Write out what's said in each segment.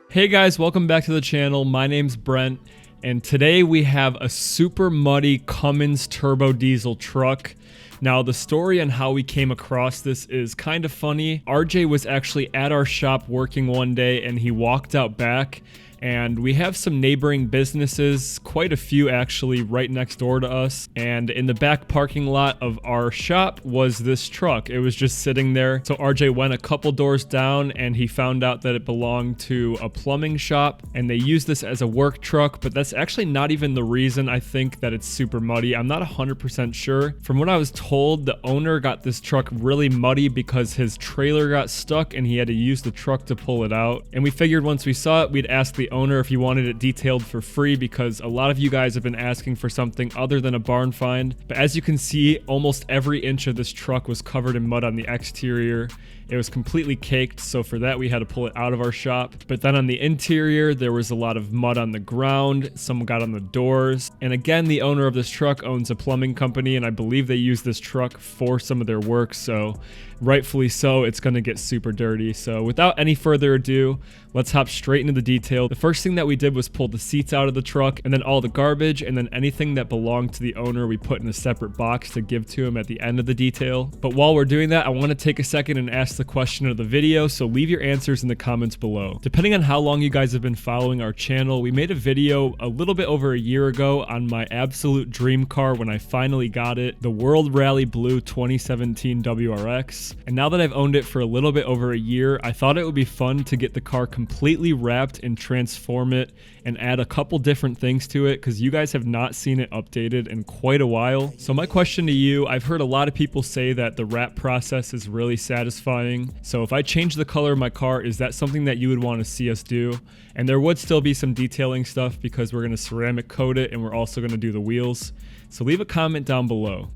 Hey guys, welcome back to the channel. My name's Brent, and today we have a super muddy Cummins Turbo Diesel truck. Now, the story on how we came across this is kind of funny. RJ was actually at our shop working one day, and he walked out back, and we have some neighboring businesses, quite a few actually, right next door to us. And in the back parking lot of our shop was this truck. It was just sitting there. So RJ went a couple doors down and he found out that it belonged to a plumbing shop, and they use this as a work truck, but that's actually not even the reason I think that it's super muddy. I'm not 100% sure. From what I was told, the owner got this truck really muddy because his trailer got stuck and he had to use the truck to pull it out. And we figured once we saw it, we'd ask the owner if he wanted it detailed for free, because a lot of you guys have been asking for something other than a barn find. But as you can see, almost every inch of this truck was covered in mud on the exterior. It was completely caked, so for that we had to pull it out of our shop. But then on the interior, there was a lot of mud on the ground. Some got on the doors. And again, the owner of this truck owns a plumbing company, and I believe they use this truck for some of their work, so rightfully so, it's going to get super dirty. So without any further ado, let's hop straight into the detail. The first thing that we did was pull the seats out of the truck, and then all the garbage, and then anything that belonged to the owner we put in a separate box to give to him at the end of the detail. But while we're doing that, I want to take a second and ask the question of the video, so leave your answers in the comments below. Depending on how long you guys have been following our channel, we made a video a little bit over a year ago on my absolute dream car when I finally got it, the World Rally Blue 2017 WRX. And now that I've owned it for a little bit over a year, I thought it would be fun to get the car completely wrapped and transform it and add a couple different things to it, because you guys have not seen it updated in quite a while. So my question to you, I've heard a lot of people say that the wrap process is really satisfying. So if I change the color of my car, is that something that you would want to see us do? And there would still be some detailing stuff because we're going to ceramic coat it and we're also going to do the wheels. So leave a comment down below.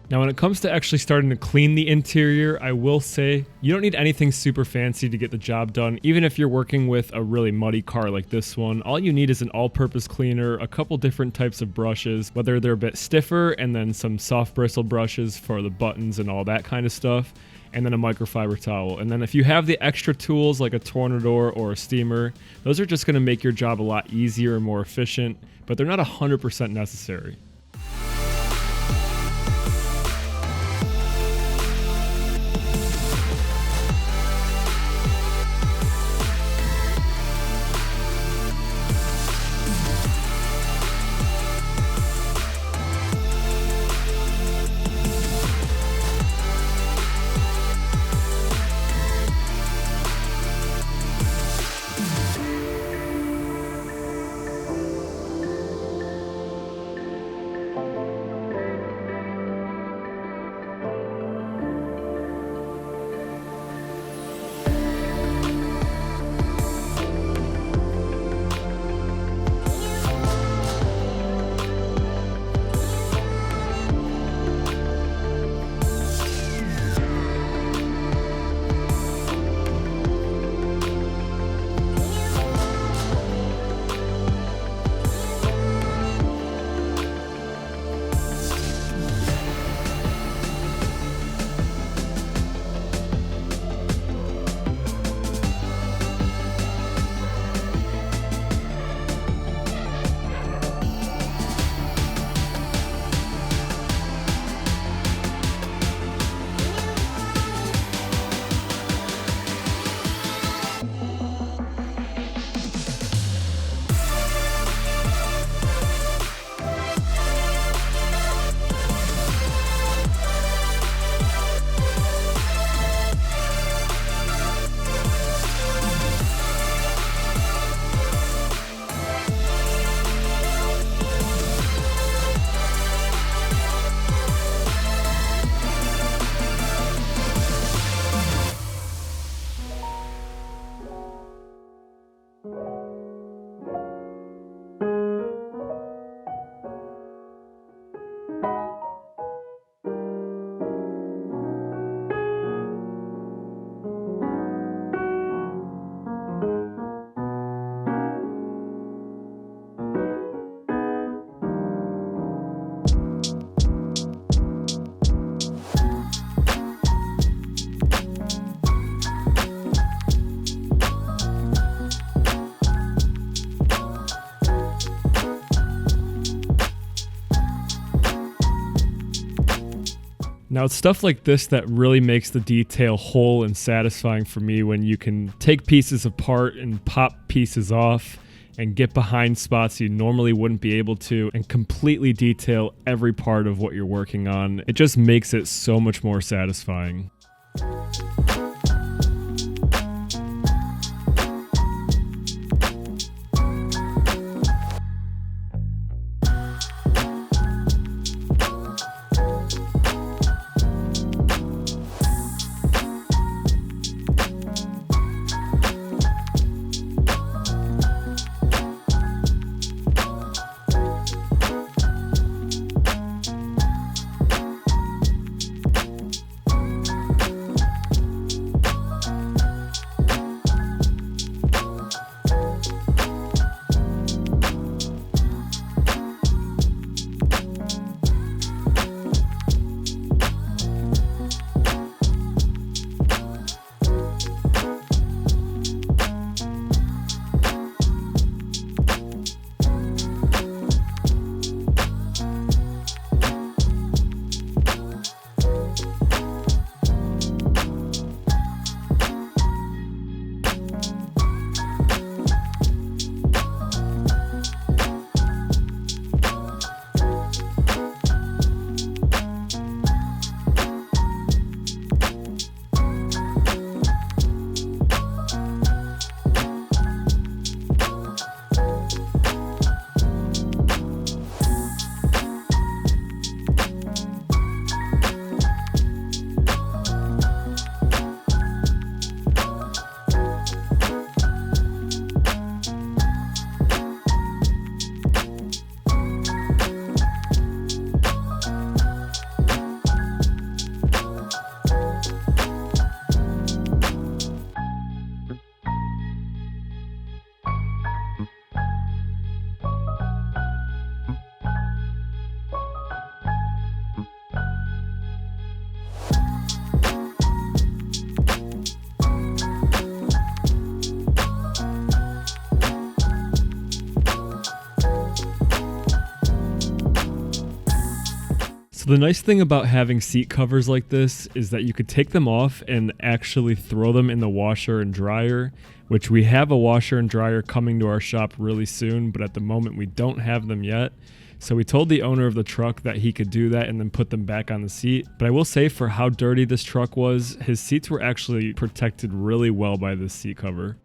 Now, when it comes to actually starting to clean the interior, I will say you don't need anything super fancy to get the job done. Even if you're working with a really muddy car like this one, all you need is an all-purpose cleaner, a couple different types of brushes, whether they're a bit stiffer, and then some soft bristle brushes for the buttons and all that kind of stuff, and then a microfiber towel. And then if you have the extra tools like a tornador or a steamer, those are just going to make your job a lot easier and more efficient, but they're not 100% necessary. Now, it's stuff like this that really makes the detail whole and satisfying for me, when you can take pieces apart and pop pieces off and get behind spots you normally wouldn't be able to and completely detail every part of what you're working on. It just makes it so much more satisfying. The nice thing about having seat covers like this is that you could take them off and actually throw them in the washer and dryer, which we have a washer and dryer coming to our shop really soon, but at the moment we don't have them yet. So we told the owner of the truck that he could do that and then put them back on the seat. But I will say, for how dirty this truck was, his seats were actually protected really well by this seat cover.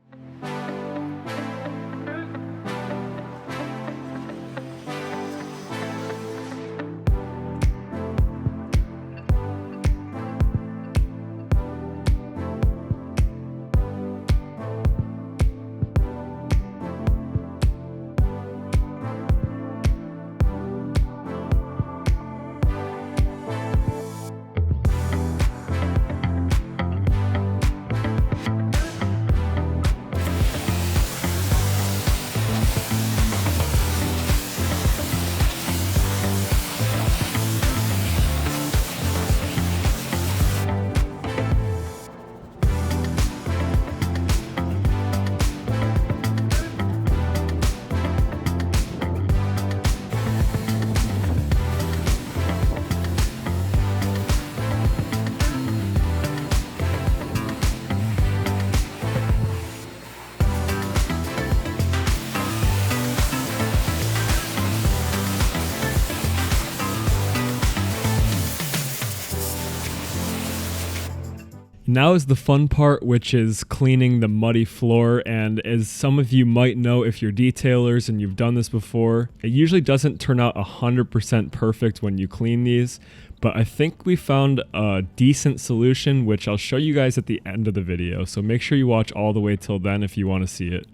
Now is the fun part, which is cleaning the muddy floor. And as some of you might know, if you're detailers and you've done this before, it usually doesn't turn out 100% perfect when you clean these. But I think we found a decent solution, which I'll show you guys at the end of the video. So make sure you watch all the way till then if you want to see it.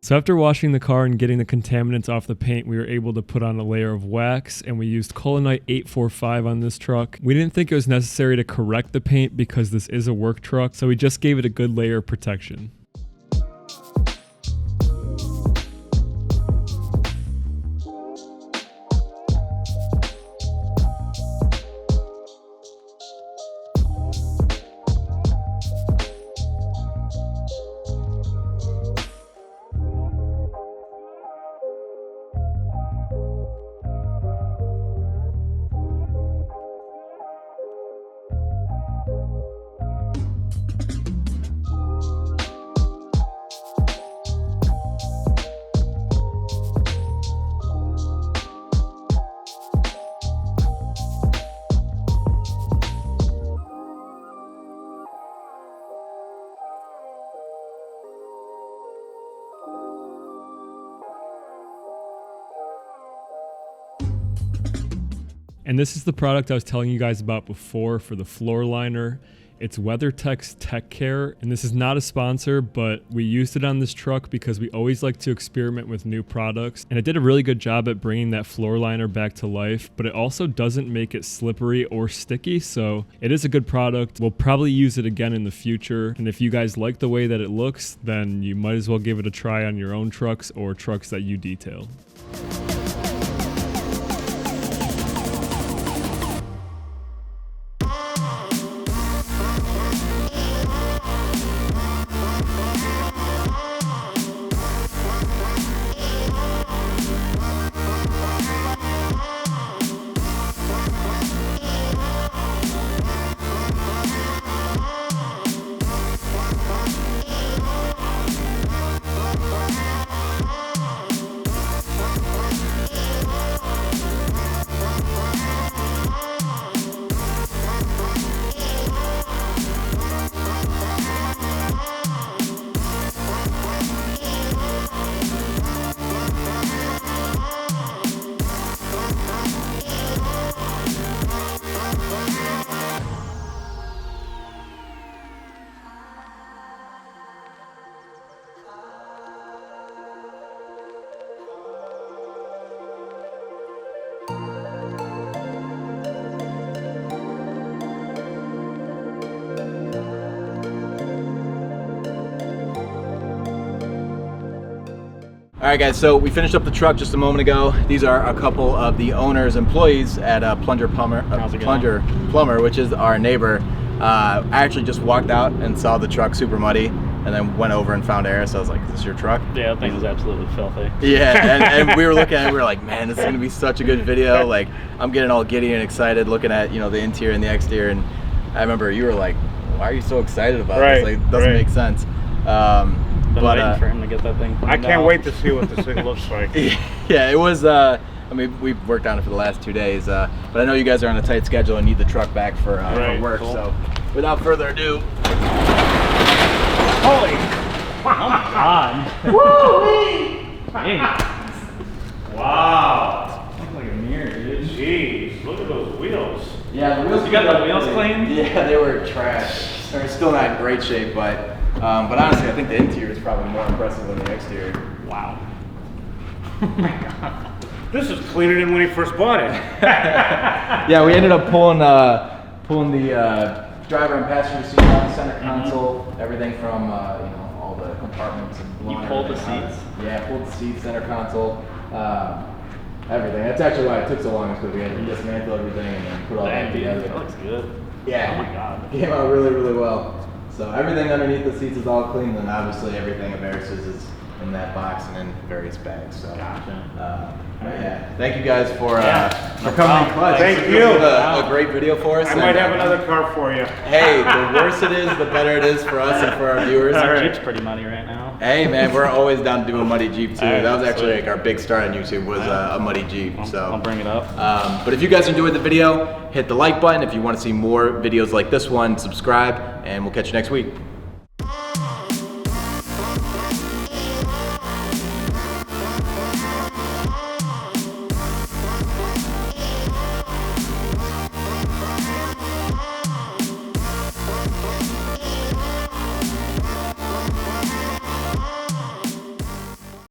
So after washing the car and getting the contaminants off the paint, we were able to put on a layer of wax, and we used Colonite 845 on this truck. We didn't think it was necessary to correct the paint because this is a work truck, so we just gave it a good layer of protection. And this is the product I was telling you guys about before for the floor liner. It's WeatherTech's Tech Care, and this is not a sponsor, but we used it on this truck because we always like to experiment with new products, and it did a really good job at bringing that floor liner back to life, but it also doesn't make it slippery or sticky, so it is a good product. We'll probably use it again in the future, and if you guys like the way that it looks, then you might as well give it a try on your own trucks or trucks that you detail. All right, guys, so we finished up the truck just a moment ago. These are a couple of the owner's employees at Plunger Plumber, which is our neighbor. I actually just walked out and saw the truck super muddy, and then went over and found Eris. I was like, is this your truck? Yeah, that thing was absolutely filthy. Yeah, and we were looking at it, we were like, man, this is gonna be such a good video. Like, I'm getting all giddy and excited looking at, you know, the interior and the exterior, and I remember you were like, why are you so excited about this? Like, it doesn't make sense. Been waiting for him to get that thing. I can't wait to see what this thing looks like. Yeah, it was, I mean, we've worked on it for the last 2 days, but I know you guys are on a tight schedule and need the truck back for work, cool. So without further ado. Holy, oh my God. Woo! Wow. Looks like a mirror, dude. Jeez, look at those wheels. Yeah, the wheels. You got the wheels cleaned? Yeah, they were trash. They're still not in great shape, but honestly, I think the interior is probably more impressive than the exterior. Wow. Oh my God. This is cleaner than when he first bought it. Yeah, we ended up pulling the driver and passenger seat out, the center console, everything from you know, all the compartments and You pulled the seats? Yeah, pulled the seats, center console, everything. That's actually why it took so long, is because we had to dismantle everything and then put all that together. That looks good. Yeah. Oh my God. It came out really, really well. So everything underneath the seats is all clean, and obviously everything of Eris's is in that box and in various bags. So, Gotcha. Yeah, thank you guys for no coming in clutch. Thank This you. was a great video for us. I might have another car for you. Hey, the worse it is, the better it is for us and for our viewers. Our Jeep's pretty muddy right now. Hey man, we're always down to do a muddy Jeep too. Right, that was actually sweet. like our big start on YouTube was a muddy Jeep. I'll bring it up. But if you guys enjoyed the video, hit the like button. If you want to see more videos like this one, subscribe, and we'll catch you next week.